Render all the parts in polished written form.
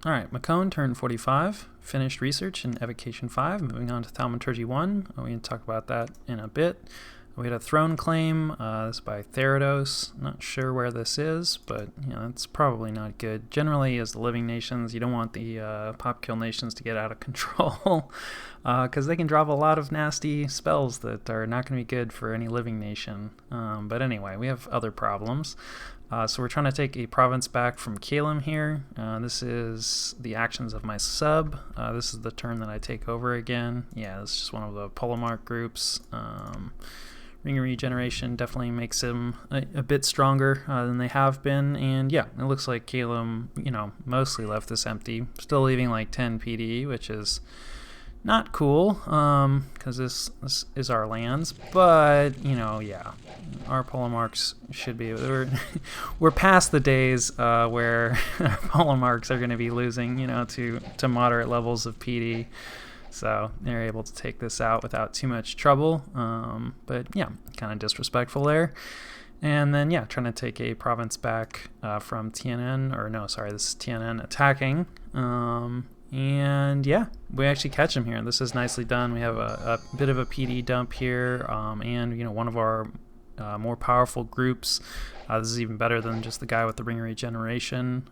All right, Mekone turned 45, finished research in Evocation 5, moving on to Thaumaturgy 1. We can talk about that in a bit. We had a throne claim. This is by Therados. Not sure where this is, but it's probably not good. Generally, as the living nations, you don't want the pop kill nations to get out of control because they can drop a lot of nasty spells that are not going to be good for any living nation. But anyway, we have other problems. So we're trying to take a province back from Calum here. This is the actions of my sub. This is the turn that I take over again. Yeah, this is just one of the Polemarch groups. Ring of Regeneration definitely makes them a bit stronger than they have been. And yeah, it looks like Calum, mostly left this empty. Still leaving like 10 PD, which is not cool because this is our lands. But, yeah, our Polemarchs should be... We're past the days where Polemarchs are going to be losing, to moderate levels of PD. So they're able to take this out without too much trouble. But yeah, kind of disrespectful there. And then, yeah, trying to take a province back from TNN. Or no, sorry, this is TNN attacking. And yeah, we actually catch him here. This is nicely done. We have a bit of a PD dump here. And, one of our more powerful groups. This is even better than just the guy with the Ring of Regeneration.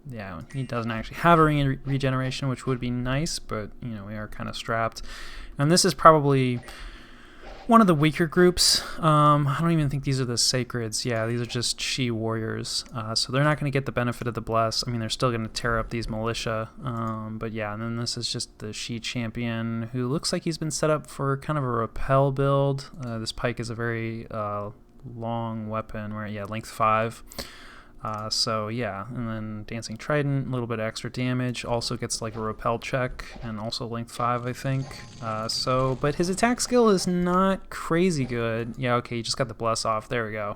Yeah, he doesn't actually have a Ring of Regeneration, which would be nice, but, we are kind of strapped. And this is probably one of the weaker groups. I don't even think these are the Sacreds. Yeah, these are just She Warriors. So they're not going to get the benefit of the Bless. I mean, they're still going to tear up these militia. But yeah, and then this is just the She Champion, who looks like he's been set up for kind of a repel build. This pike is a very long weapon, where, yeah, length 5. So yeah, and then Dancing Trident, a little bit extra damage, also gets like a repel check, and also length 5, I think. But his attack skill is not crazy good. Yeah, okay, he just got the Bless off, there we go.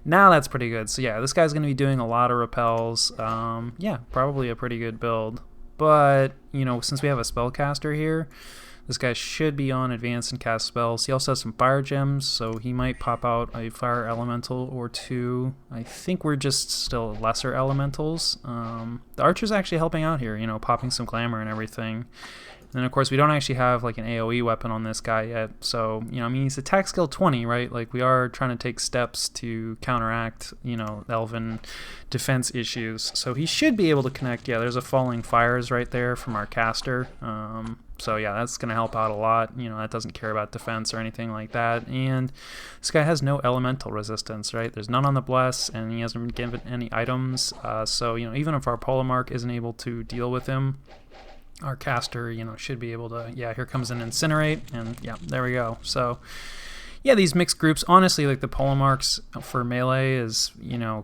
Now that's pretty good. So yeah, this guy's going to be doing a lot of repels. Yeah, probably a pretty good build. But, since we have a spellcaster here, this guy should be on advanced and cast spells. He also has some fire gems, so he might pop out a fire elemental or two. I think we're just still lesser elementals. The archer's actually helping out here, popping some glamour and everything. And then, of course, we don't actually have like an AoE weapon on this guy yet. So, he's attack skill 20, right? Like, we are trying to take steps to counteract, elven defense issues. So he should be able to connect. Yeah, there's a falling fires right there from our caster. So yeah, that's going to help out a lot. That doesn't care about defense or anything like that. And this guy has no elemental resistance, right? There's none on the Bless, and he hasn't been given any items. So, even if our Polemarch isn't able to deal with him, our caster, should be able to... Yeah, here comes an Incinerate, and yeah, there we go. So yeah, these mixed groups, honestly, like the Polemarchs for melee is,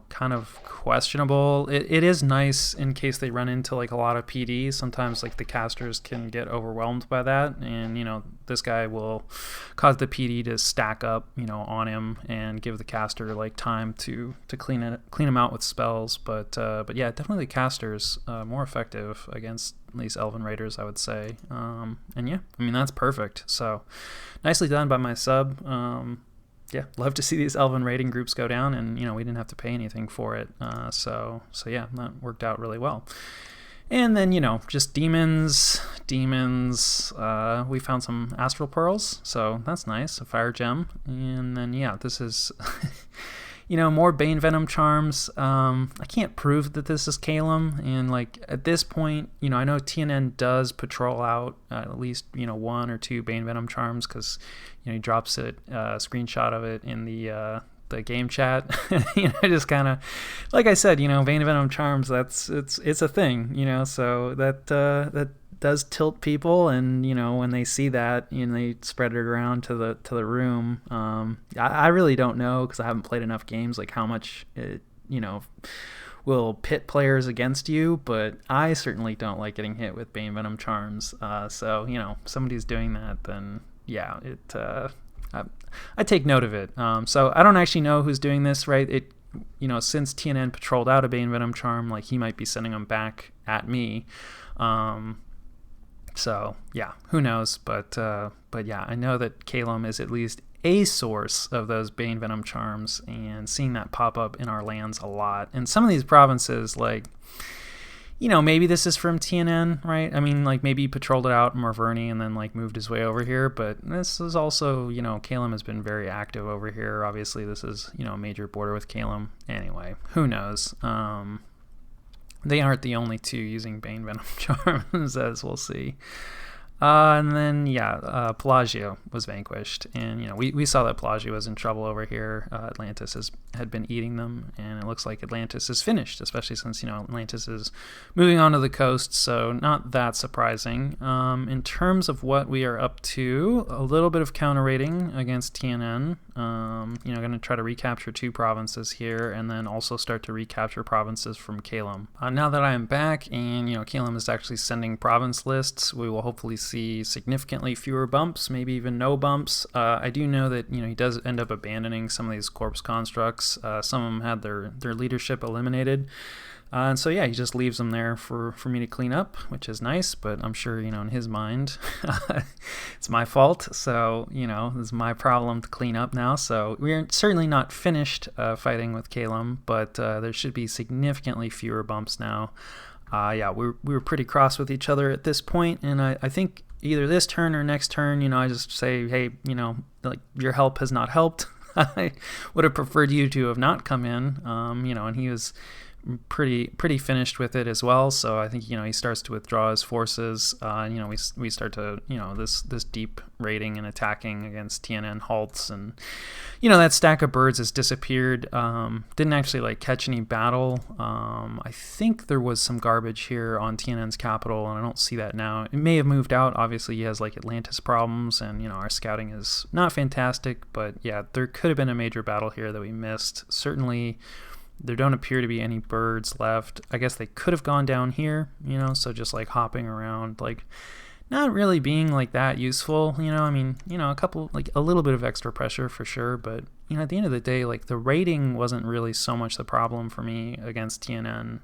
kind of questionable. It is nice in case they run into like a lot of PD. Sometimes like the casters can get overwhelmed by that, and this guy will cause the PD to stack up, on him and give the caster like time to clean him out with spells. But yeah, definitely the caster's more effective against these elven raiders, I would say. And yeah, that's perfect. So nicely done by my sub. Yeah, love to see these elven raiding groups go down, and we didn't have to pay anything for it. So yeah, that worked out really well. And then just demons. We found some astral pearls, so that's nice, a fire gem. And then yeah, this is more Bane Venom charms. I can't prove that this is Calum, and like at this point, I know TNN does patrol out at least 1 or 2 Bane Venom charms, because he drops a screenshot of it in the game chat. Just kind of like I said, Bane Venom charms. It's a thing, so that does tilt people, and when they see that, they spread it around to the room. I really don't know, because I haven't played enough games, like how much it will pit players against you, but I certainly don't like getting hit with Bane Venom charms. So if somebody's doing that, then yeah, I take note of it. So I don't actually know who's doing this, right? Since TNN patrolled out a Bane Venom charm, like he might be sending them back at me. So yeah, who knows? But yeah, I know that Calum is at least a source of those Bane Venom charms, and seeing that pop up in our lands a lot. And some of these provinces, like, maybe this is from TNN, right? I mean, like maybe he patrolled it out in Marverny and then like moved his way over here. But this is also, Calum has been very active over here. Obviously, this is, a major border with Calum. Anyway, who knows? They aren't the only two using Bane Venom Charms, as we'll see. And then, Pelagio was vanquished. And, we saw that Pelagio was in trouble over here. Atlantis had been eating them, and it looks like Atlantis is finished, especially since, Atlantis is moving on to the coast, so not that surprising. In terms of what we are up to, a little bit of counter raiding against TNN. Going to try to recapture 2 provinces here, and then also start to recapture provinces from Calum. Now that I am back, and, Calum is actually sending province lists, we will hopefully see significantly fewer bumps, maybe even no bumps. I do know that he does end up abandoning some of these corpse constructs. Some of them had their leadership eliminated, and so he just leaves them there for me to clean up, which is nice. But I'm sure in his mind it's my fault, so it's my problem to clean up now. So we're certainly not finished fighting with Calum, but there should be significantly fewer bumps now. We were pretty cross with each other at this point, and I think either this turn or next turn, I just say, hey, like your help has not helped. I would have preferred you to have not come in, and he was pretty finished with it as well. So I think he starts to withdraw his forces. We start to this deep raiding and attacking against TNN halts, and that stack of birds has disappeared. Didn't actually like catch any battle. I think there was some garbage here on TNN's capital, and I don't see that now. It may have moved out. Obviously he has like Atlantis problems, and our scouting is not fantastic, but there could have been a major battle here that we missed. Certainly there don't appear to be any birds left. I guess they could have gone down here, so just like hopping around, like not really being like that useful, a couple, like a little bit of extra pressure for sure, but at the end of the day, like the raiding wasn't really so much the problem for me against TNN.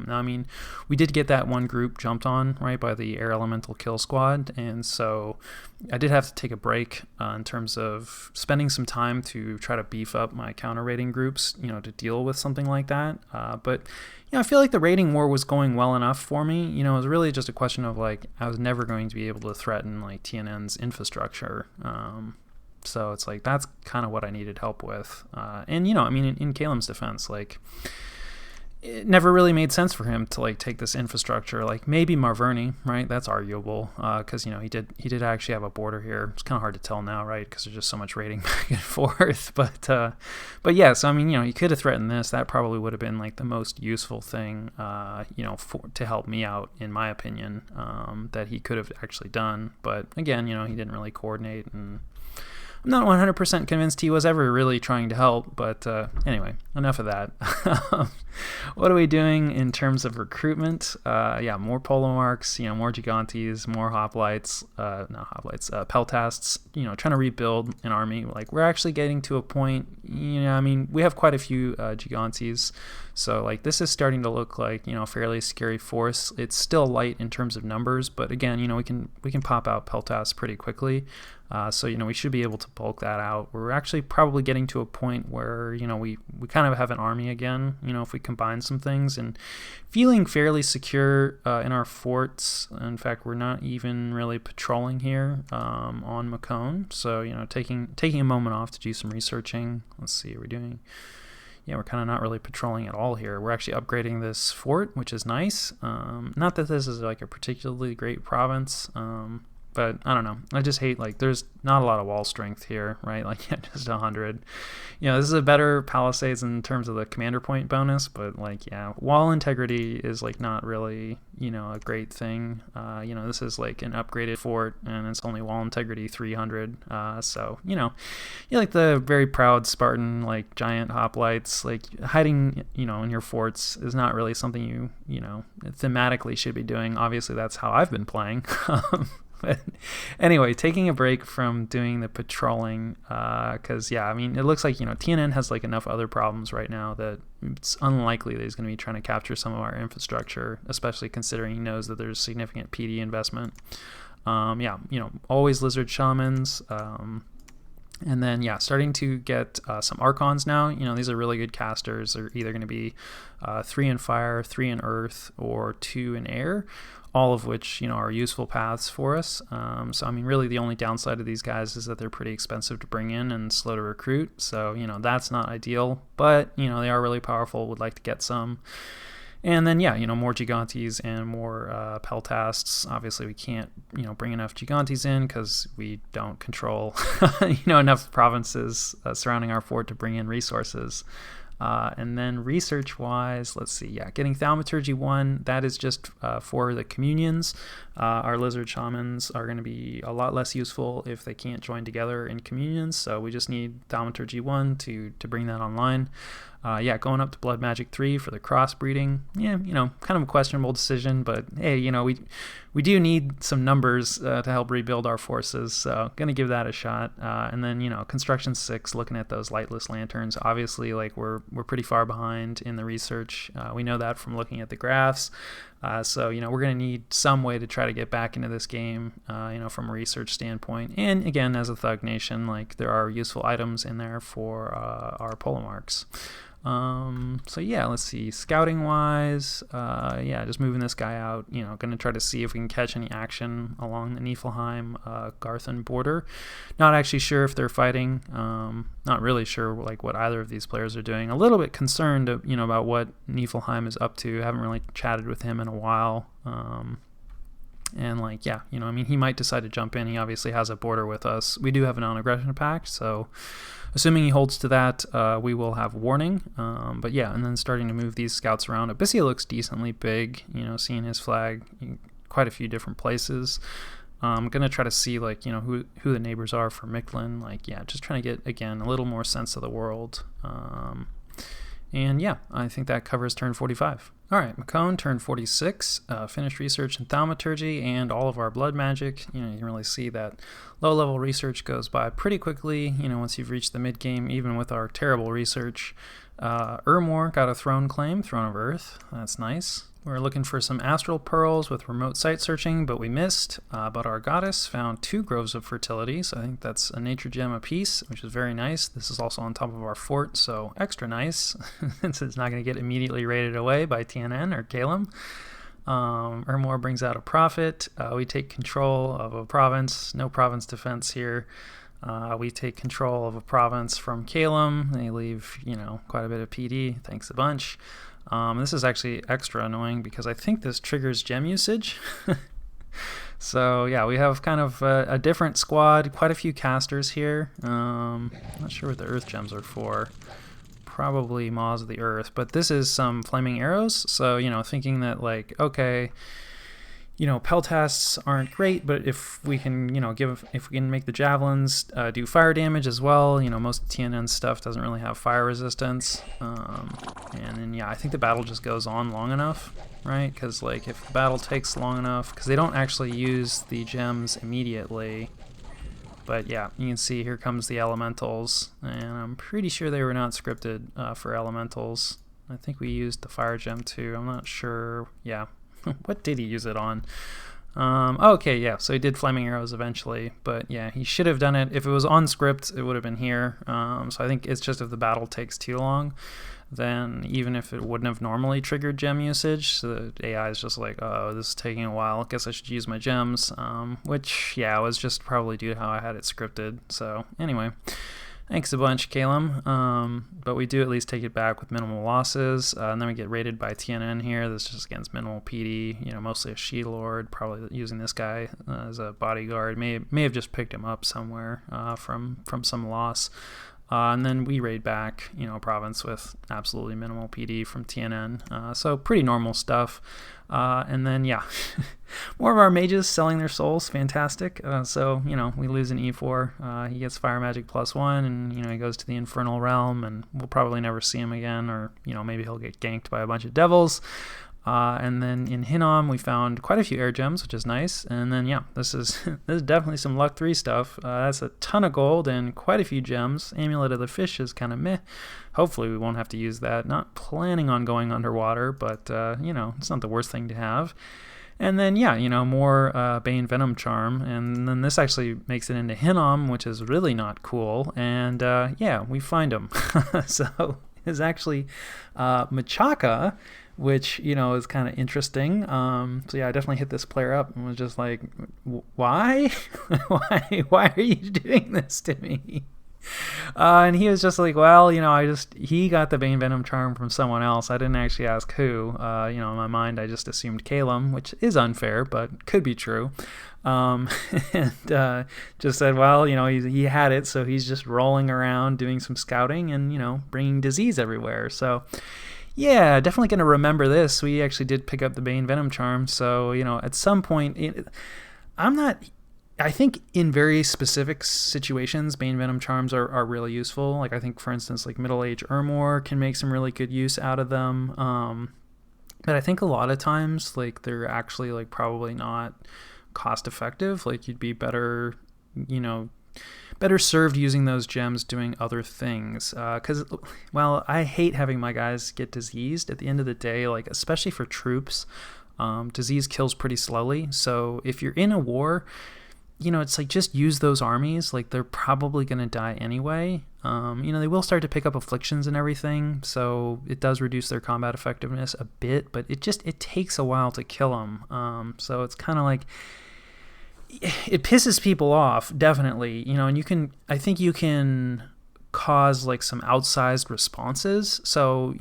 Now, we did get that one group jumped on, right, by the air elemental kill squad, and so I did have to take a break in terms of spending some time to try to beef up my counter raiding groups, to deal with something like that. But I feel like the raiding war was going well enough for me. It was really just a question of like I was never going to be able to threaten like TNN's infrastructure. So it's like that's kind of what I needed help with. And in Calum's defense, like it never really made sense for him to like take this infrastructure. Like maybe Marverny, right? That's arguable because he did actually have a border here. It's kind of hard to tell now, right? Because there's just so much raiding back and forth. But yeah, so he could have threatened this. That probably would have been like the most useful thing, to help me out, in my opinion, that he could have actually done. But again, he didn't really coordinate, and I'm not 100% convinced he was ever really trying to help, but anyway, enough of that. What are we doing in terms of recruitment? More Polomarks, more Gigantes, more Hoplites, Peltasts, trying to rebuild an army. Like, we're actually getting to a point, we have quite a few Gigantes, so like this is starting to look like, a fairly scary force. It's still light in terms of numbers, but again, we can pop out Peltasts pretty quickly. So we should be able to bulk that out. We're actually probably getting to a point where we kind of have an army again, if we combine some things, and feeling fairly secure in our forts. In fact, we're not even really patrolling here on Mekone. So taking a moment off to do some researching. Let's see, we're doing. Yeah, we're kind of not really patrolling at all here. We're actually upgrading this fort, which is nice. Not that this is like a particularly great province. But I don't know. I just hate, like, there's not a lot of wall strength here, right? Like, just 100. This is a better Palisades in terms of the commander point bonus, but, like, wall integrity is, like, not really, a great thing. This is, like, an upgraded fort, and it's only wall integrity 300. So, you're like the very proud Spartan, like, giant hoplites. Like, hiding, in your forts is not really something you thematically should be doing. Obviously, that's how I've been playing. But anyway, taking a break from doing the patrolling, because it looks like TNN has like enough other problems right now that it's unlikely that he's going to be trying to capture some of our infrastructure, especially considering he knows that there's significant PD investment. Always lizard shamans. And then, yeah, starting to get some Archons now. These are really good casters. They're either going to be 3 in fire, 3 in earth, or 2 in air, all of which, are useful paths for us. So, I mean, really the only downside of these guys is that they're pretty expensive to bring in and slow to recruit. So, that's not ideal. But, they are really powerful. Would like to get some. And then, yeah, more Gigantes and more Peltasts. Obviously, we can't, bring enough Gigantes in because we don't control, enough provinces surrounding our fort to bring in resources. And then research-wise, let's see, yeah, getting Thaumaturgy 1, that is just for the communions. Our lizard shamans are going to be a lot less useful if they can't join together in communions, so we just need Thaumaturgy 1 to bring that online. Yeah, going up to Blood Magic 3 for the crossbreeding. Yeah, kind of a questionable decision, but hey, we do need some numbers to help rebuild our forces, so gonna give that a shot. And then, Construction 6, looking at those lightless lanterns. Obviously, like we're pretty far behind in the research. We know that from looking at the graphs. So, we're going to need some way to try to get back into this game, from a research standpoint. And again, as a Thug Nation, like there are useful items in there for our Polemarchs. So yeah, let's see, scouting wise, yeah, just moving this guy out, going to try to see if we can catch any action along the Niflheim, Garthen border. Not actually sure if they're fighting, not really sure like what either of these players are doing. A little bit concerned, about what Niflheim is up to. Haven't really chatted with him in a while. And like, yeah, I mean, he might decide to jump in. He obviously has a border with us. We do have a non-aggression pact, so assuming he holds to that, we will have warning. But yeah, and then starting to move these scouts around. Abyssia looks decently big, seeing his flag in quite a few different places. I'm going to try to see, like, who the neighbors are for Mictlan. Like, yeah, just trying to get, again, a little more sense of the world. And yeah, I think that covers turn 45. All right, Mekone, turn 46, finished research in Thaumaturgy and all of our blood magic. You can really see that low-level research goes by pretty quickly, once you've reached the mid-game, even with our terrible research. Urmor got a throne claim, Throne of Earth. That's nice. We're looking for some astral pearls with remote site searching, but we missed. But our goddess found 2 groves of fertility, so I think that's a nature gem apiece, which is very nice. This is also on top of our fort, so extra nice, since it's not going to get immediately raided away by TNN or Calum. Urmor brings out a prophet. We take control of a province. No province defense here. We take control of a province from Calum. They leave, quite a bit of PD. Thanks a bunch. This is actually extra annoying because I think this triggers gem usage. So yeah, we have kind of a different squad, quite a few casters here. Not sure what the earth gems are for. Probably Maws of the Earth, but this is some flaming arrows. So, thinking that like, okay, peltasts aren't great, but if we can, if we can make the javelins do fire damage as well, most TNN stuff doesn't really have fire resistance. And then, yeah, I think the battle just goes on long enough, right? Because, like, if the battle takes long enough, because they don't actually use the gems immediately. But, yeah, you can see here comes the elementals, and I'm pretty sure they were not scripted for elementals. I think we used the fire gem, too. I'm not sure. Yeah. What did he use it on? Okay, yeah, so he did flaming arrows eventually, but yeah, he should have done it. If it was on script, it would have been here. So I think it's just if the battle takes too long, then even if it wouldn't have normally triggered gem usage, so the AI is just like, oh, this is taking a while, I guess I should use my gems, which, yeah, was just probably due to how I had it scripted. So anyway, thanks a bunch, Calum. But we do at least take it back with minimal losses. And then we get raided by TNN here. This is just against minimal PD. Mostly a She-Lord. Probably using this guy as a bodyguard. May have just picked him up somewhere from some loss. And then we raid back, a province with absolutely minimal PD from TNN. So pretty normal stuff. And then, yeah, more of our mages selling their souls. Fantastic. So, we lose an E4. He gets fire magic +1, and, he goes to the infernal realm, and we'll probably never see him again, or, maybe he'll get ganked by a bunch of devils. And then in Hinnom, we found quite a few air gems, which is nice. And then, yeah, this is definitely some luck 3 stuff. That's a ton of gold and quite a few gems. Amulet of the Fish is kind of meh. Hopefully we won't have to use that. Not planning on going underwater, but, it's not the worst thing to have. And then, yeah, more Bane Venom Charm. And then this actually makes it into Hinnom, which is really not cool. And, yeah, we find him. So it's actually Machaca, which, is kind of interesting. So, yeah, I definitely hit this player up and was just like, why? Why are you doing this to me? And he was just like, well, he got the Bane Venom Charm from someone else. I didn't actually ask who. In my mind, I just assumed Calum, which is unfair, but could be true. And just said, well, he had it, so he's just rolling around doing some scouting and, bringing disease everywhere. So, yeah, definitely going to remember this. We actually did pick up the Bane Venom Charm, so, at some point, I think in very specific situations, Bane Venom Charms are really useful. Like, I think, for instance, like Middle-Age Urmor can make some really good use out of them. But I think a lot of times, like, they're actually, like, probably not cost-effective. Like, you'd be better served using those gems doing other things. Because, well, I hate having my guys get diseased. At the end of the day, like, especially for troops, disease kills pretty slowly. So if you're in a war, it's like just use those armies. Like, they're probably going to die anyway. They will start to pick up afflictions and everything, so it does reduce their combat effectiveness a bit, but it takes a while to kill them. So it's kind of like, it pisses people off, definitely, and I think you can cause like some outsized responses. So,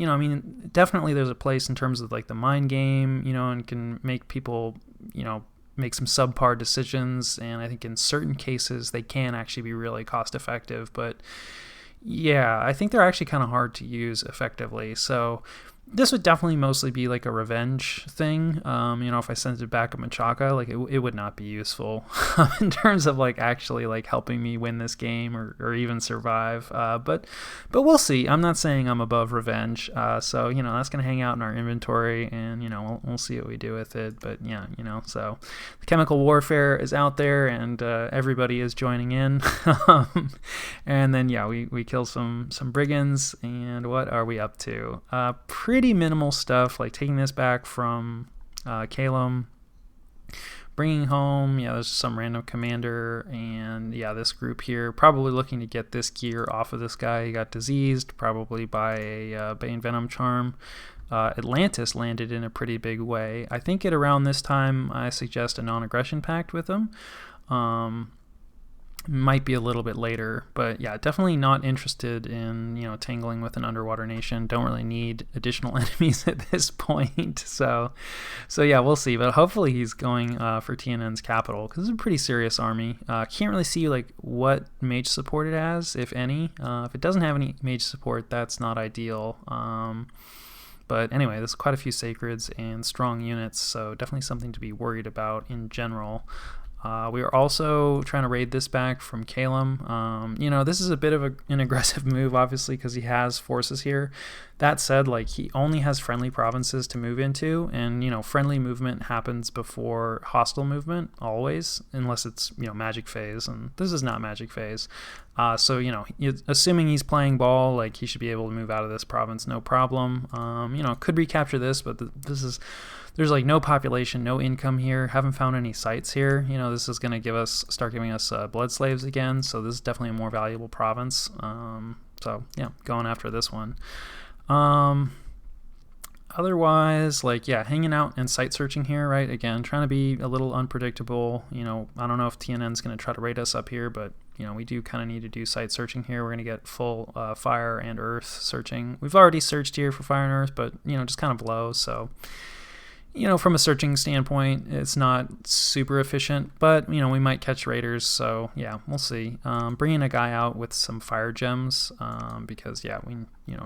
definitely there's a place in terms of like the mind game, and can make people, make some subpar decisions, and I think in certain cases they can actually be really cost effective, but yeah, I think they're actually kind of hard to use effectively. So this would definitely mostly be like a revenge thing. If I sent it back at Machaca, like it would not be useful in terms of like actually like helping me win this game or even survive. But we'll see. I'm not saying I'm above revenge. So that's gonna hang out in our inventory, and we'll see what we do with it. But yeah, so the chemical warfare is out there, and everybody is joining in. And then yeah, we kill some brigands, and what are we up to? Pretty minimal stuff, like taking this back from Calum, bringing home, there's some random commander, and this group here probably looking to get this gear off of this guy. He got diseased, probably by a Bane Venom Charm. Atlantis landed in a pretty big way. I think at around this time I suggest a non-aggression pact with him. Might be a little bit later, but yeah, definitely not interested in tangling with an underwater nation. Don't really need additional enemies at this point. So yeah, we'll see. But hopefully he's going for TNN's capital, because it's a pretty serious army. Can't really see like what mage support it has, if any. If it doesn't have any mage support, that's not ideal. But anyway, there's quite a few sacreds and strong units, so definitely something to be worried about in general. We are also trying to raid this back from Calum. This is a bit of an aggressive move, obviously, because he has forces here. That said, like, he only has friendly provinces to move into, and, friendly movement happens before hostile movement, always, unless it's, magic phase, and this is not magic phase. So, assuming he's playing ball, like, he should be able to move out of this province, no problem. Could recapture this, but there's like no population, no income here. Haven't found any sites here. This is going to start giving us blood slaves again. So this is definitely a more valuable province. So yeah, going after this one. Otherwise, like, yeah, hanging out and site searching here, right? Again, trying to be a little unpredictable. I don't know if TNN's going to try to raid us up here, but we do kind of need to do site searching here. We're going to get full fire and earth searching. We've already searched here for fire and earth, but just kind of low. So from a searching standpoint, it's not super efficient, but, we might catch raiders, so, yeah, we'll see. Bringing a guy out with some fire gems, because, yeah, we,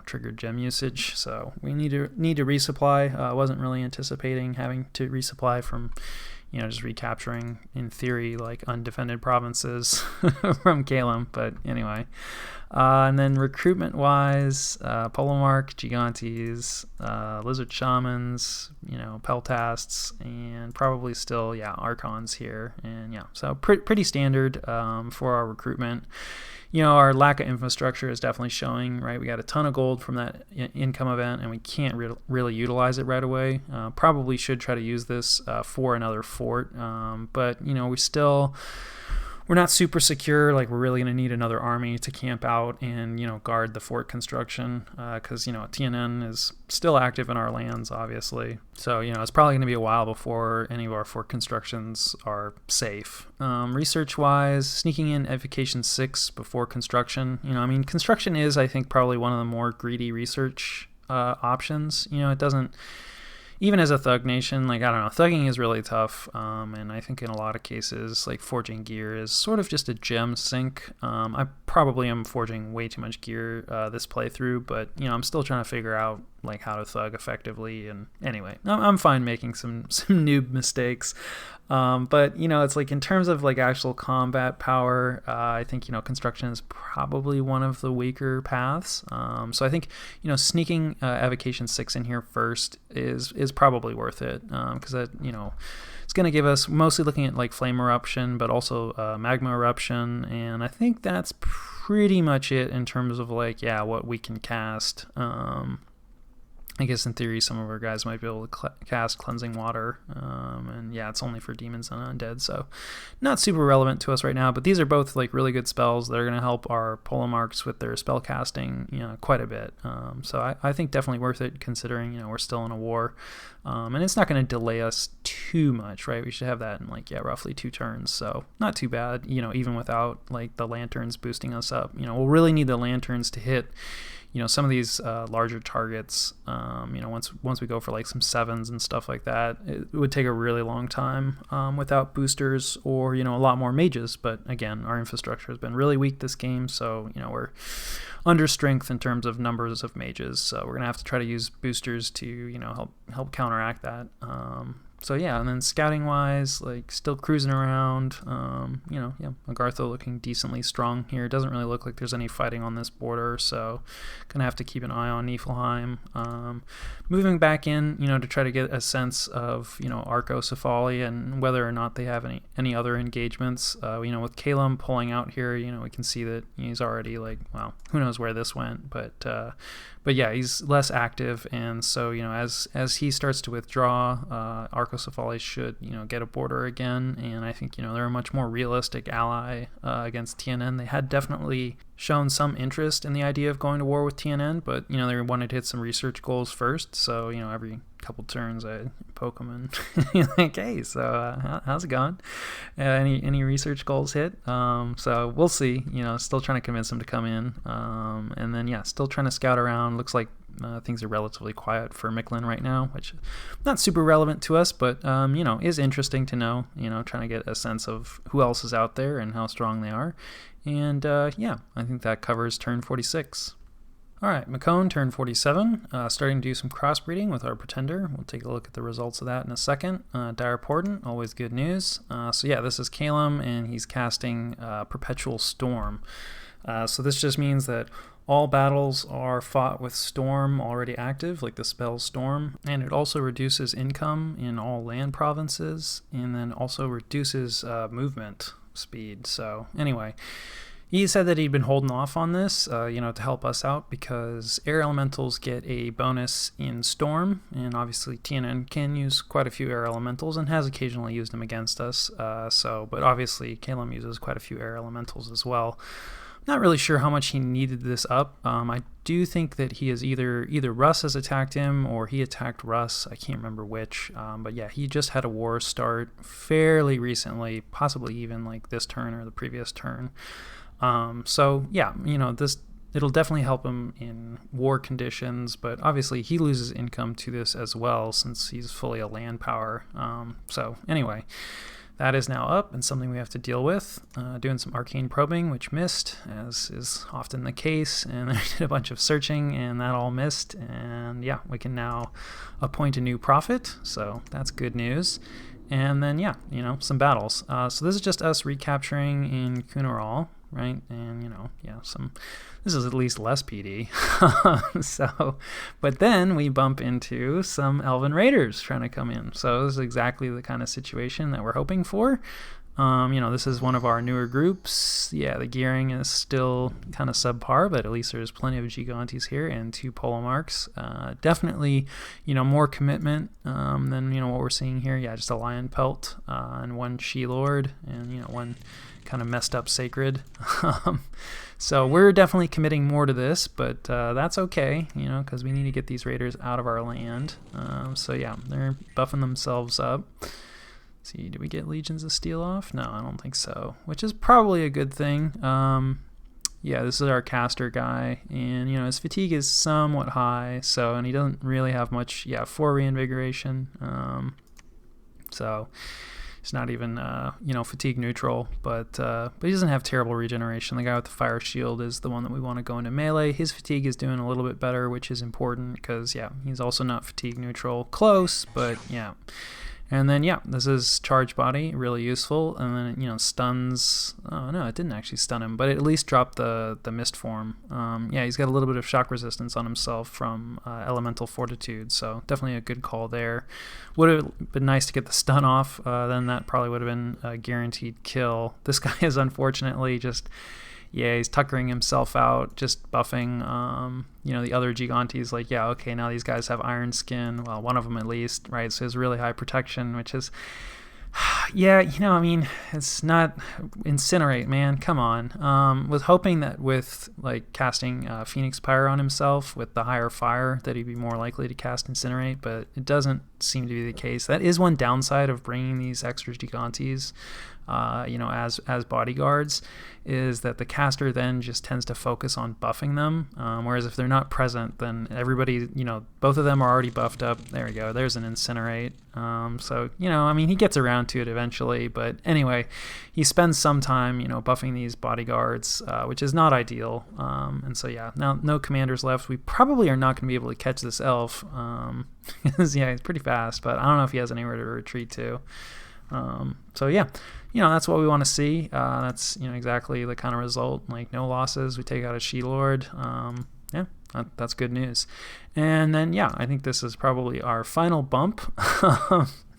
triggered gem usage, so we need to resupply. Wasn't really anticipating having to resupply from, just recapturing, in theory, like undefended provinces from Calum. But anyway, and then recruitment-wise, Polomark, Gigantes, Lizard Shamans, Peltasts, and probably still, Archons here. And so pretty standard for our recruitment. Our lack of infrastructure is definitely showing, right? We got a ton of gold from that income event, and we can't really utilize it right away. Probably should try to use this for another fort, but, we're not super secure. Like, we're really going to need another army to camp out and, guard the fort construction, because, TNN is still active in our lands, obviously. So, it's probably going to be a while before any of our fort constructions are safe. Research-wise, sneaking in Edification 6 before construction. Construction is, I think, probably one of the more greedy research options. It doesn't... Even as a thug nation, thugging is really tough, and I think in a lot of cases, forging gear is sort of just a gem sink. I probably am forging way too much gear this playthrough, but, I'm still trying to figure out, how to thug effectively, and anyway, I'm fine making some noob mistakes. But, it's in terms of actual combat power, I think, construction is probably one of the weaker paths. So I think, sneaking Evocation 6 in here first is probably worth it, because that, it's going to give us, mostly looking at flame eruption, but also magma eruption, and I think that's pretty much it in terms of what we can cast. I guess in theory some of our guys might be able to cast Cleansing Water, and it's only for demons and undead, so not super relevant to us right now, but these are both really good spells that are going to help our Polomarks with their spell casting quite a bit. So I think definitely worth it, considering we're still in a war, and it's not going to delay us too much, right? We should have that in roughly 2 turns, so not too bad, even without the lanterns boosting us up. We'll really need the lanterns to hit some of these larger targets. Once we go for some 7s and stuff like that, it would take a really long time without boosters or a lot more mages. But again, our infrastructure has been really weak this game, so we're under strength in terms of numbers of mages. So we're gonna have to try to use boosters to help counteract that. So and then scouting wise, still cruising around, Agartha looking decently strong here. It doesn't really look like there's any fighting on this border, so gonna have to keep an eye on Niflheim. Moving back in, to try to get a sense of, Arcocephaly and whether or not they have any other engagements. With Calum pulling out here, we can see that he's already who knows where this went, but he's less active, and so as he starts to withdraw, Arcocephaly should get a border again, and I think they're a much more realistic ally against TNN. They had definitely shown some interest in the idea of going to war with TNN, but they wanted to hit some research goals first, so every couple turns I poke them and hey, so how's it going? Any research goals hit? So we'll see. Still trying to convince them to come in, and then still trying to scout around. Looks like things are relatively quiet for Mekone right now, which not super relevant to us, but is interesting to know. Trying to get a sense of who else is out there and how strong they are. And I think that covers turn 46. All right, Mekone, turn 47, starting to do some crossbreeding with our Pretender. We'll take a look at the results of that in a second. Dire Portent, always good news. This is Calum, and he's casting Perpetual Storm. So this just means that all battles are fought with Storm already active, like the spell Storm, and it also reduces income in all land provinces, and then also reduces movement speed. So anyway, he said that he'd been holding off on this, to help us out, because air elementals get a bonus in Storm, and obviously TNN can use quite a few air elementals and has occasionally used them against us. But obviously Calum uses quite a few air elementals as well. Not really sure how much he needed this up. I do think that he is either Russ has attacked him or he attacked Russ. I can't remember which. But he just had a war start fairly recently, possibly even this turn or the previous turn. This it'll definitely help him in war conditions, but obviously he loses income to this as well since he's fully a land power. That is now up and something we have to deal with. Doing some arcane probing, which missed, as is often the case, and I did a bunch of searching, and that all missed, and yeah, we can now appoint a new prophet, so that's good news. And then, yeah, some battles. So this is just us recapturing in Kunaral, right? And, yeah, this is at least less PD. But then we bump into some Elven Raiders trying to come in. So this is exactly the kind of situation that we're hoping for. This is one of our newer groups. Yeah, the gearing is still kind of subpar, but at least there's plenty of Gigantes here and 2 Polomarks. Definitely, more commitment than, what we're seeing here. Yeah, just a Lion Pelt and 1 She-Lord and, 1 kind of messed up Sacred. So we're definitely committing more to this, but that's okay, because we need to get these Raiders out of our land. So yeah, they're buffing themselves up. See, did we get Legions of Steel off? No, I don't think so, which is probably a good thing. Yeah, this is our caster guy, and his fatigue is somewhat high, and he doesn't really have much. Yeah, 4 reinvigoration, so he's not even fatigue neutral, but he doesn't have terrible regeneration. The guy with the fire shield is the one that we want to go into melee. His fatigue is doing a little bit better, which is important because yeah, he's also not fatigue neutral. Close, but yeah. And then, yeah, this is Charge Body, really useful. And then, stuns. Oh, no, it didn't actually stun him, but it at least dropped the Mist form. Yeah, he's got a little bit of shock resistance on himself from Elemental Fortitude, so definitely a good call there. Would have been nice to get the stun off, then that probably would have been a guaranteed kill. This guy is unfortunately just... Yeah, he's tuckering himself out, just buffing, the other Gigantes. Like, yeah, okay, now these guys have iron skin. Well, one of them at least, right? So it's really high protection, which is, yeah, it's not Incinerate, man. Come on. Was hoping that with, like, casting Phoenix Pyre on himself with the higher fire that he'd be more likely to cast Incinerate, but it doesn't seem to be the case. That is one downside of bringing these extra Gigantes, as bodyguards, is that the caster then just tends to focus on buffing them, whereas if they're not present, then everybody, both of them are already buffed up. There we go, there's an Incinerate. So, he gets around to it eventually, but anyway, he spends some time, buffing these bodyguards, which is not ideal. And so, yeah, now no commanders left. We probably are not going to be able to catch this elf, because, yeah, he's pretty fast, but I don't know if he has anywhere to retreat to. So yeah, that's what we want to see. That's, exactly the kind of result, like no losses. We take out a She-Lord. Yeah, that's good news. And then, yeah, I think this is probably our final bump.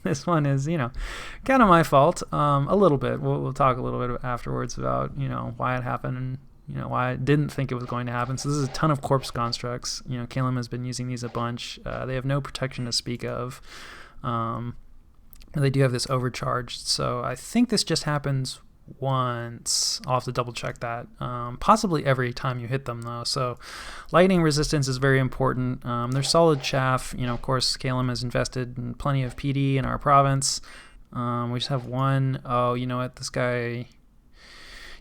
This one is, kind of my fault, a little bit. We'll talk a little bit afterwards about, why it happened and, why I didn't think it was going to happen. So this is a ton of corpse constructs. Calum has been using these a bunch. They have no protection to speak of. They do have this overcharged, so I think this just happens once. I'll have to double check that. Possibly every time you hit them, though. So lightning resistance is very important. They're solid chaff. Of course, Calum has invested in plenty of PD in our province. We just have one. Oh, you know what? This guy...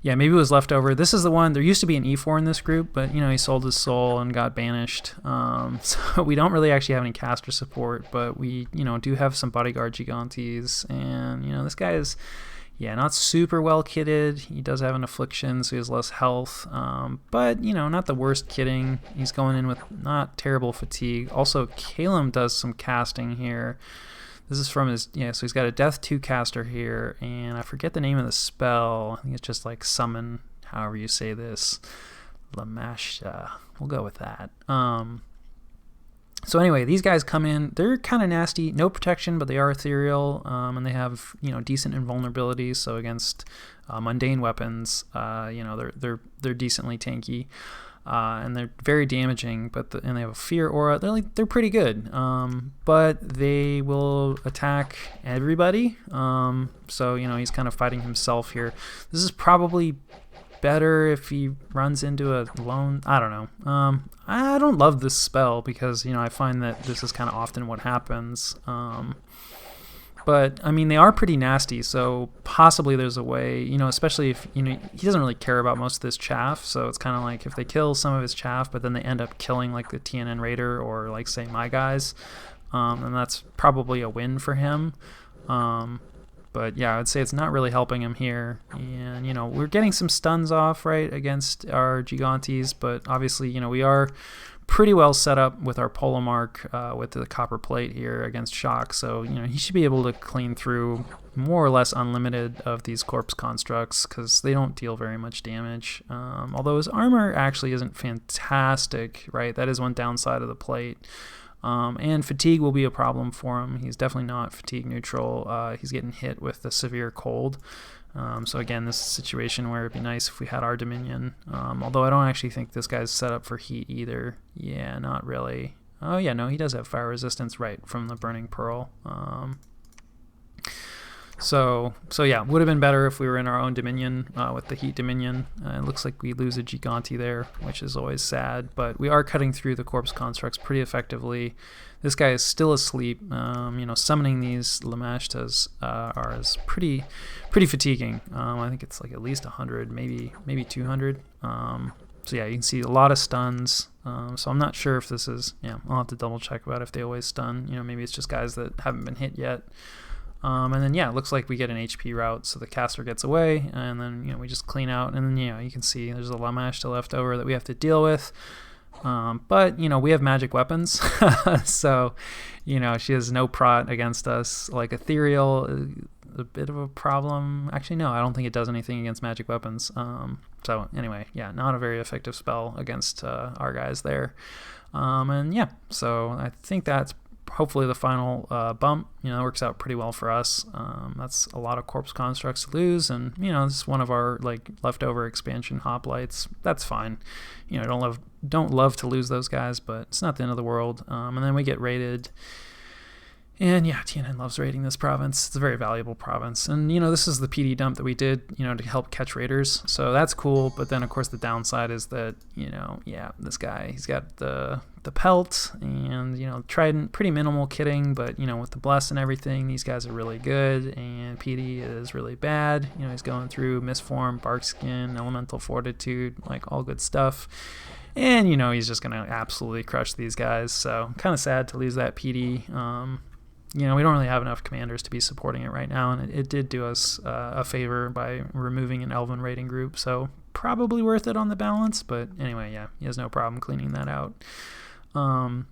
Yeah, maybe it was leftover. This is the one. There used to be an E4 in this group, but, he sold his soul and got banished. So we don't really actually have any caster support, but we, do have some bodyguard Gigantes. And, this guy is, yeah, not super well kitted. He does have an affliction, so he has less health. But, not the worst kitting. He's going in with not terrible fatigue. Also, Calum does some casting here. This is from his, so he's got a Death 2 caster here, and I forget the name of the spell. I think it's just like summon, however you say this. Lamasha. We'll go with that. So anyway, these guys come in. They're kind of nasty. No protection, but they are ethereal, and they have, decent invulnerability. So against mundane weapons, they're decently tanky. And they're very damaging, and they have a fear aura. They're pretty good, but they will attack everybody. So he's kind of fighting himself here. This is probably better if he runs into a lone. I don't know. I don't love this spell because I find that this is kind of often what happens. But, they are pretty nasty, so possibly there's a way, especially if, he doesn't really care about most of this chaff, so it's kind of like if they kill some of his chaff, but then they end up killing, like, the TNN Raider or, like, say, my guys, and that's probably a win for him. But But yeah, I would say it's not really helping him here. And, we're getting some stuns off, right, against our Gigantes, but obviously, we are pretty well set up with our Polemarch with the copper plate here against shock. So, he should be able to clean through more or less unlimited of these corpse constructs because they don't deal very much damage. Although his armor actually isn't fantastic, right? That is one downside of the plate. And fatigue will be a problem for him. He's definitely not fatigue neutral. He's getting hit with the severe cold. So again, this is a situation where it'd be nice if we had our Dominion. Although I don't actually think this guy's set up for heat either. Yeah, not really. Oh yeah, no, he does have fire resistance, right, from the Burning Pearl. So yeah, would have been better if we were in our own Dominion with the Heat Dominion. It looks like we lose a Gigante there, which is always sad. But we are cutting through the corpse constructs pretty effectively. This guy is still asleep. Summoning these Lamashtas is pretty fatiguing. I think it's like at least 100, maybe 200. So yeah, you can see a lot of stuns. So I'm not sure if this is, I'll have to double check about if they always stun. Maybe it's just guys that haven't been hit yet. And then, it looks like we get an HP route, so the caster gets away, and then, we just clean out, and then, you can see there's a Lamashta left over that we have to deal with. But, we have magic weapons, so, she has no prot against us. Like, Ethereal is a bit of a problem. Actually, no, I don't think it does anything against magic weapons. So, anyway, not a very effective spell against our guys there. So I think that's hopefully the final bump, works out pretty well for us. That's a lot of corpse constructs to lose, and this is one of our leftover expansion hoplites. That's fine. Don't love to lose those guys, but it's not the end of the world. And then we get raided. And TNN loves raiding this province. It's a very valuable province. And, this is the PD dump that we did, to help catch raiders. So that's cool. But then, of course, the downside is that, this guy, he's got the pelt and, Trident, pretty minimal kitting. But, with the bless and everything, these guys are really good. And PD is really bad. He's going through Mistform, Barkskin, Elemental Fortitude, all good stuff. And, he's just going to absolutely crush these guys. So kind of sad to lose that PD. We don't really have enough commanders to be supporting it right now, and it did do us a favor by removing an Elven raiding group, so probably worth it on the balance, but anyway, he has no problem cleaning that out. And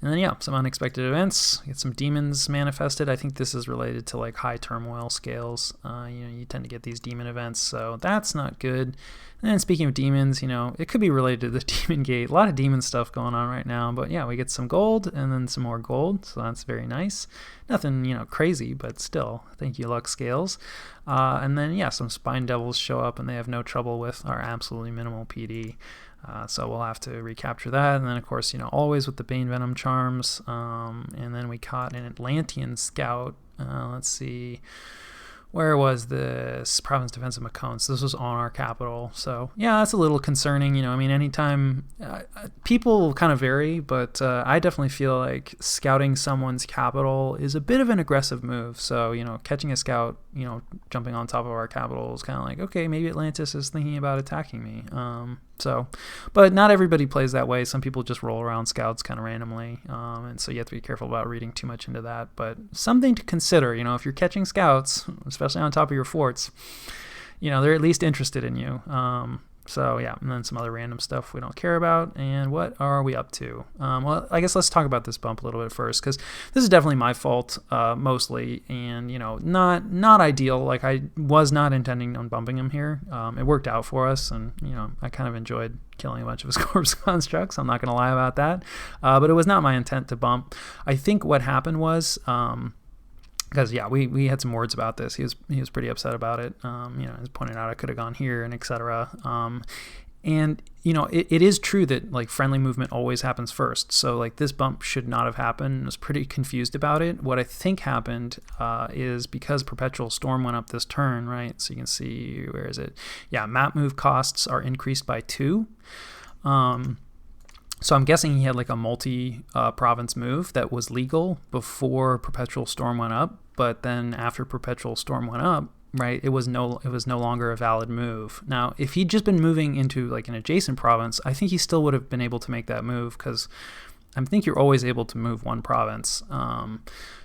then, some unexpected events. Get some demons manifested. I think this is related to, high turmoil scales. You tend to get these demon events, so that's not good. And then speaking of demons, it could be related to the demon gate. A lot of demon stuff going on right now, but we get some gold and then some more gold, so that's very nice. Nothing, crazy, but still, thank you, luck scales. And then, some spine devils show up and they have no trouble with our absolutely minimal PD. So we'll have to recapture that. And then, of course, always with the Bane Venom charms. And then we caught an Atlantean scout. Let's see. Where was this? Province Defense of Mekone. So this was on our capital. So, that's a little concerning. Anytime people kind of vary, but I definitely feel like scouting someone's capital is a bit of an aggressive move. So, catching a scout, jumping on top of our capital is kind of like, okay, maybe Atlantis is thinking about attacking me. But not everybody plays that way. Some people just roll around scouts kind of randomly. And so you have to be careful about reading too much into that. But something to consider, if you're catching scouts, especially on top of your forts, they're at least interested in you. And then some other random stuff we don't care about. And what are we up to? Well, I guess let's talk about this bump a little bit first, because this is definitely my fault, mostly, and, not ideal. I was not intending on bumping him here. It worked out for us, and, I kind of enjoyed killing a bunch of his corpse constructs. I'm not going to lie about that. But it was not my intent to bump. I think what happened was... because we had some words about this. He was pretty upset about it. He was pointing out I could have gone here and etc. And it is true that friendly movement always happens first. So this bump should not have happened. I was pretty confused about it. What I think happened is because Perpetual Storm went up this turn, right? So you can see, where is it? Yeah, map move costs are increased by 2. So I'm guessing he had a multi-province move that was legal before Perpetual Storm went up, but then after Perpetual Storm went up, right, it was no longer a valid move. Now, if he'd just been moving into an adjacent province, I think he still would have been able to make that move, because I think you're always able to move one province.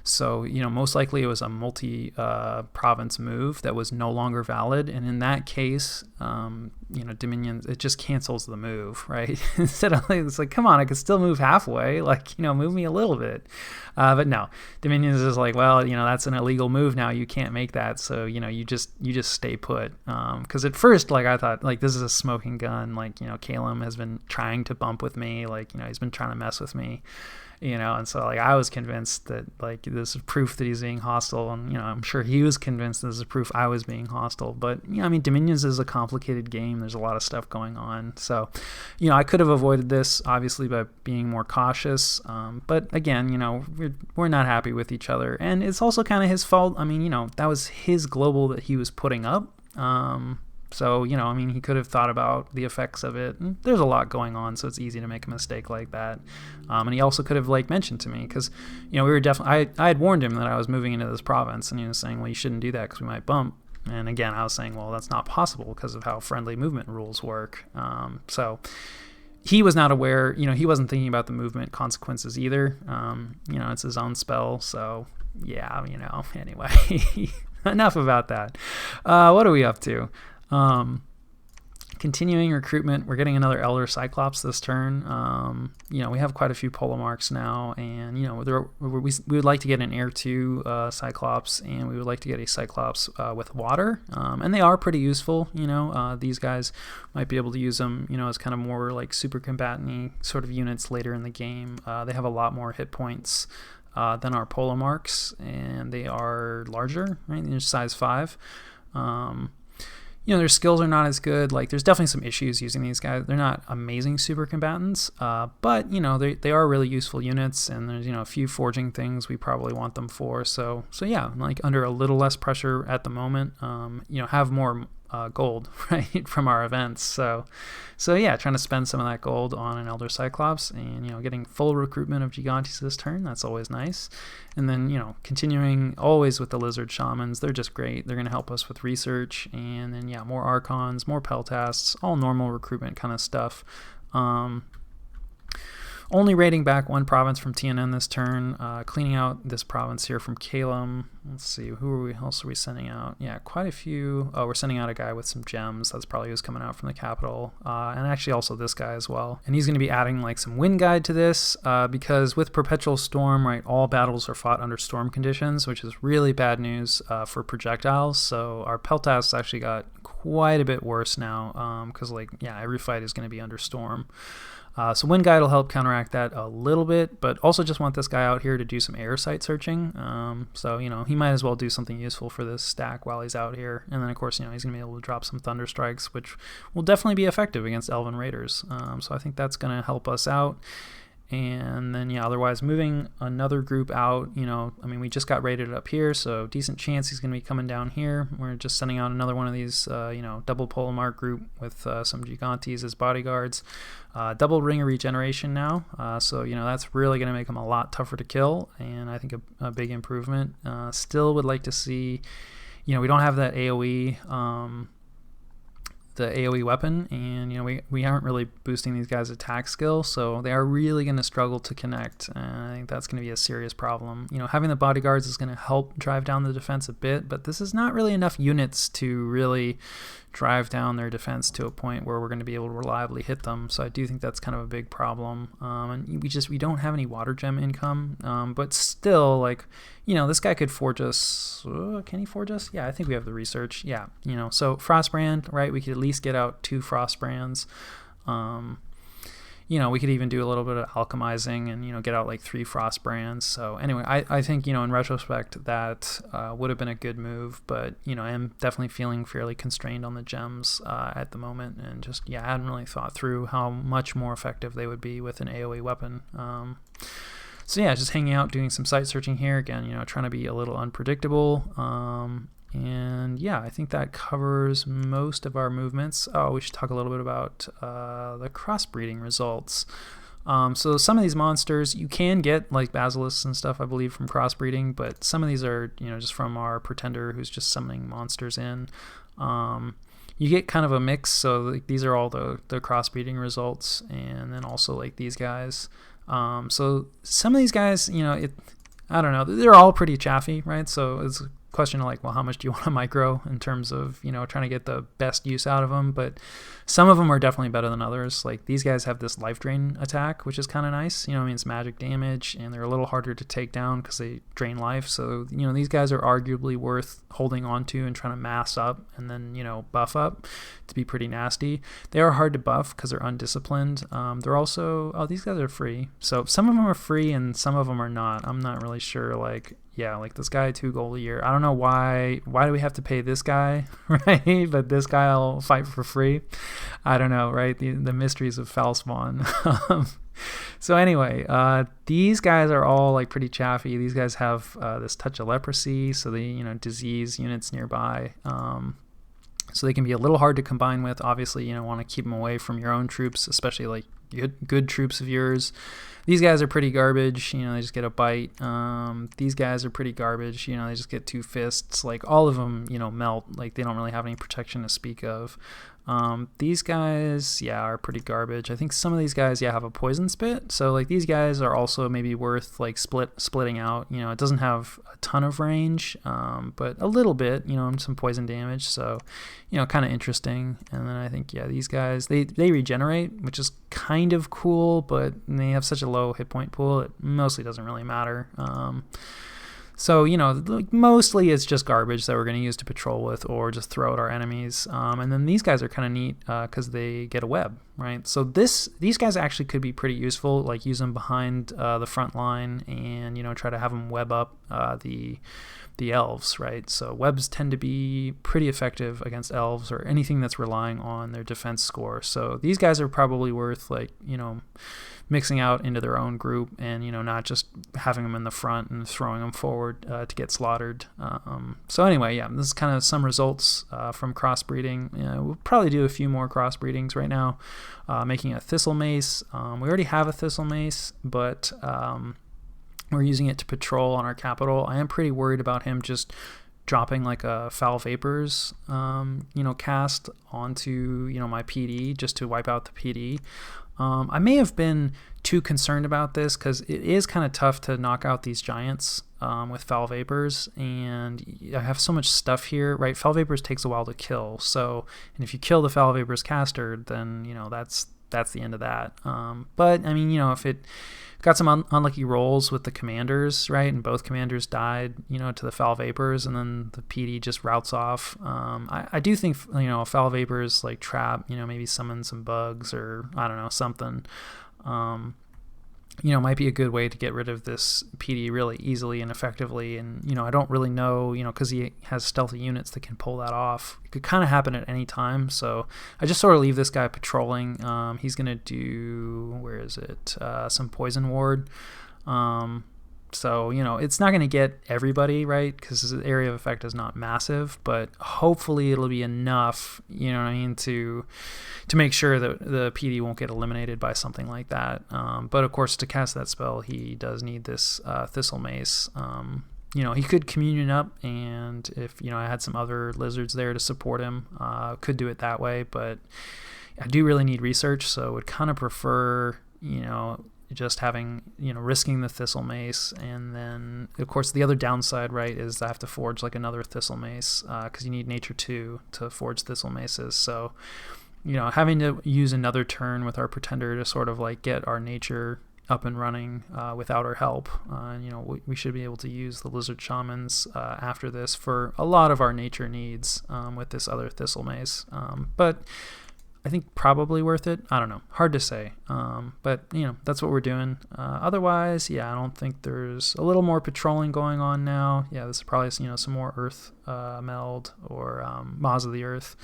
So, most likely it was a multi-province move that was no longer valid. And in that case, Dominion, it just cancels the move, right? Instead of, it's like, come on, I could still move halfway, move me a little bit. But no, Dominion is just like, well, that's an illegal move now. You can't make that. So, you just stay put. Because at first, I thought, this is a smoking gun. Calum has been trying to bump with me. He's been trying to mess with me. And so I was convinced that this is proof that he's being hostile, and I'm sure he was convinced this is proof I was being hostile. But Dominions is a complicated game. There's a lot of stuff going on, so I could have avoided this obviously by being more cautious. But again, we're not happy with each other, and it's also kind of his fault. That was his global that he was putting up. So, he could have thought about the effects of it. And there's a lot going on, so it's easy to make a mistake like that. And he also could have mentioned to me, because, we were definitely, I had warned him that I was moving into this province, and he was saying, well, you shouldn't do that because we might bump. And again, I was saying, well, that's not possible because of how friendly movement rules work. So he was not aware, he wasn't thinking about the movement consequences either. It's his own spell. So yeah, anyway, enough about that. What are we up to? Continuing recruitment. We're getting another Elder Cyclops this turn. We have quite a few Polemarchs now, and we would like to get an Heir 2 Cyclops, and we would like to get a Cyclops with water, and they are pretty useful. These guys might be able to use them as kind of more super combatant-y sort of units later in the game. They have a lot more hit points than our Polemarchs, and they are larger, right? They're size 5. Their skills are not as good. There's definitely some issues using these guys. They're not amazing super combatants, but they are really useful units, and there's a few forging things we probably want them for. So yeah, under a little less pressure at the moment. Have more gold, right, from our events. So yeah, trying to spend some of that gold on an Elder Cyclops, and getting full recruitment of Gigantes this turn. That's always nice. And then continuing always with the Lizard Shamans. They're just great. They're going to help us with research, and then yeah, more Archons, more Peltasts, all normal recruitment kind of stuff. Only raiding back one province from TNN this turn, cleaning out this province here from Calum. Let's see, who else are we sending out? Yeah, quite a few. Oh, we're sending out a guy with some gems. That's probably who's coming out from the capital. And actually also this guy as well. And he's going to be adding some wind guide to this, because with Perpetual Storm, right, all battles are fought under storm conditions, which is really bad news for projectiles. So our Peltasts actually got quite a bit worse now, because every fight is going to be under storm. So Wind Guide will help counteract that a little bit, but also just want this guy out here to do some air site searching. So, he might as well do something useful for this stack while he's out here. And then, of course, he's going to be able to drop some Thunder Strikes, which will definitely be effective against Elven Raiders. So I think that's going to help us out. And then, yeah, otherwise moving another group out, we just got raided up here, so decent chance he's going to be coming down here. We're just sending out another one of these, double Polemarch group with some Gigantes as bodyguards. Double Ring of Regeneration now, so, that's really going to make them a lot tougher to kill, and I think a big improvement. Still would like to see, we don't have that AoE, the AoE weapon, and we aren't really boosting these guys' attack skill, so they are really going to struggle to connect, and I think that's going to be a serious problem. Having the bodyguards is going to help drive down the defense a bit, but this is not really enough units to really drive down their defense to a point where we're going to be able to reliably hit them. So I do think that's kind of a big problem. And we don't have any water gem income, but still, this guy could forge us. Can he forge us? Yeah, I think we have the research. Yeah, so Frostbrand, right? We could at least get out 2 Frostbrands. We could even do a little bit of alchemizing and, get out 3 Frostbrands. So anyway, I think, in retrospect, that would have been a good move, but, I'm definitely feeling fairly constrained on the gems at the moment, and just, I hadn't really thought through how much more effective they would be with an AoE weapon. So yeah, just hanging out, doing some site searching here, again, trying to be a little unpredictable. And yeah, I think that covers most of our movements. Oh, we should talk a little bit about the crossbreeding results. So some of these monsters you can get basilisks and stuff, I believe, from crossbreeding, but some of these are just from our pretender who's just summoning monsters in. You get kind of a mix, so these are all the crossbreeding results, and then also these guys. So some of these guys, I don't know. They're all pretty chaffy, right? So it's a question of like, well, how much do you want to micro in terms of, trying to get the best use out of them? But some of them are definitely better than others. Like these guys have this life drain attack, which is kind of nice. It's magic damage, and they're a little harder to take down because they drain life. So, these guys are arguably worth holding on to and trying to mass up and then, buff up to be pretty nasty. They are hard to buff because they're undisciplined. They're also, these guys are free. So some of them are free and some of them are not. I'm not really sure, like this guy, 2 gold a year. I don't know why do we have to pay this guy, right? But this guy will fight for free. I don't know, right? The mysteries of foul spawn. So anyway, these guys are all like pretty chaffy. These guys have this touch of leprosy, so they disease units nearby. So they can be a little hard to combine with. Obviously, want to keep them away from your own troops, especially like good troops of yours. These guys are pretty garbage. They just get a bite. These guys are pretty garbage. They just get 2 fists. Like all of them, melt. Like they don't really have any protection to speak of. These guys, are pretty garbage. I think some of these guys, have a poison spit. So like these guys are also maybe worth like splitting out. It doesn't have a ton of range, but a little bit, some poison damage. So, kind of interesting. And then I think, these guys, they regenerate, which is kind of cool, but they have such a low hit point pool. It mostly doesn't really matter. So, mostly it's just garbage that we're going to use to patrol with or just throw at our enemies. And then these guys are kind of neat because they get a web, right? So these guys actually could be pretty useful, like use them behind the front line and, try to have them web up the elves, right? So webs tend to be pretty effective against elves or anything that's relying on their defense score. So these guys are probably worth like, mixing out into their own group and, not just having them in the front and throwing them forward to get slaughtered. So anyway, this is kind of some results from crossbreeding. We'll probably do a few more crossbreedings right now, making a thistle mace. We already have a thistle mace, but we're using it to patrol on our capital. I am pretty worried about him just dropping like a foul vapors, cast onto, my PD just to wipe out the PD. I may have been too concerned about this because it is kind of tough to knock out these giants with foul vapors, and I have so much stuff here, right? Foul vapors takes a while to kill, so and if you kill the foul vapors caster, then that's the end of that. But I mean, if it got some unlucky rolls with the commanders, right? And both commanders died, to the foul vapors, and then the PD just routes off. I do think, foul vapors like trap, maybe summon some bugs or I don't know, something. Might be a good way to get rid of this PD really easily and effectively. And, I don't really know, because he has stealthy units that can pull that off. It could kind of happen at any time. So I just sort of leave this guy patrolling. He's going to do, where is it? Some poison ward. So, it's not going to get everybody, right? Because the area of effect is not massive, but hopefully it'll be enough, to make sure that the PD won't get eliminated by something like that. But of course, to cast that spell, he does need this Thistle Mace. He could communion up, and if, I had some other lizards there to support him, could do it that way, but I do really need research, so would kind of prefer, just having, risking the Thistle Mace. And then, of course, the other downside, right, is I have to forge like another Thistle Mace because you need Nature 2 to forge Thistle Maces. So, having to use another turn with our Pretender to sort of like get our Nature up and running without our help. We should be able to use the Lizard Shamans after this for a lot of our Nature needs with this other Thistle Mace. But I think probably worth it. I don't know. Hard to say. But, that's what we're doing. Otherwise, I don't think there's a little more patrolling going on now. This is probably, some more Earth Meld or Maws of the Earth.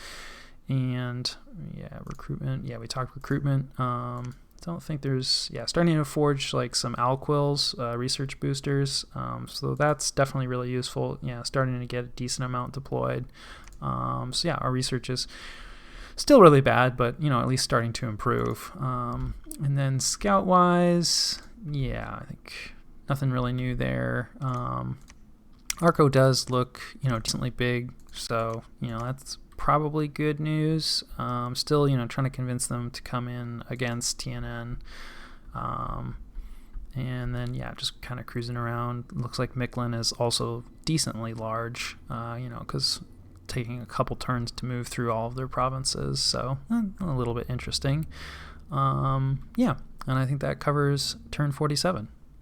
And, recruitment. We talked recruitment. Don't think there's, starting to forge like some Alquills, research boosters. So that's definitely really useful. Starting to get a decent amount deployed. Our research is still really bad, but at least starting to improve. And then scout wise, I think nothing really new there. Arco does look decently big, so that's probably good news. Still trying to convince them to come in against TNN. And then, yeah, just kind of cruising around. Looks like Mekone is also decently large, because taking a couple turns to move through all of their provinces, so a little bit interesting. Yeah, and I think that covers turn 47.